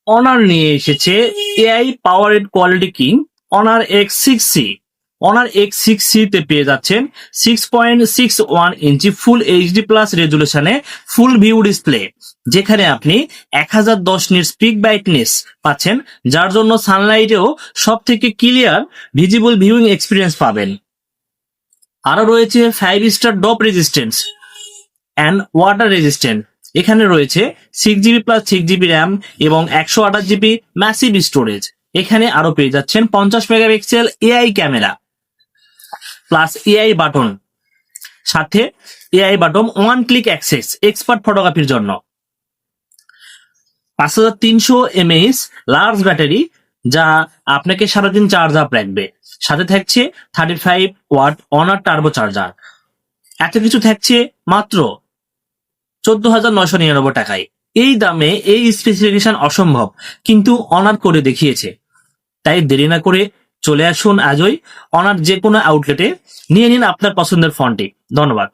Honour নিয়ে এসেছে AI powered quality king Honor X6C। Honor X6C তে পেয়ে যাচ্ছেন 6.61 ইঞ্চি ফুল এইচডি প্লাস রেজুলেশনে ফুল ভিউ ডিসপ্লে, যেখানে আপনি 1010 নিটস পিক ব্রাইটনেস পাচ্ছেন, যার জন্য সানলাইটেও সব থেকে ক্লিয়ার ভিজিবল ভিউইং এক্সপিরিয়েন্স পাবেন। আরো রয়েছে 5 star depth resistance and water resistant. এখানে রয়েছে 6 জিবি প্লাস 6 জিবি র্যাম এবং 128 জিবি ম্যাসিভ স্টোরেজ। এখানে আরো পেয়ে যাচ্ছেন 50 megapixel AI camera plus AI button, সাথে AI button one click access expert ফটোগ্রাফির জন্য। 5300 mAh লার্জ ব্যাটারি, যা আপনাকে সারাদিন চার্জ আপ রাখবে। সাথে থাকছে 35 ওয়াট অনার টার্বো চার্জার। এত কিছু থাকছে মাত্র 14,999 টাকায়। এই দামে এই স্পেসিফিকেশন অসম্ভব, কিন্তু অনার করে দেখিয়েছে। তাই দেরি না করে চলে আসুন আজই অনার যে কোনো আউটলেটে, নিয়ে নিন আপনার পছন্দের ফোনটি। ধন্যবাদ।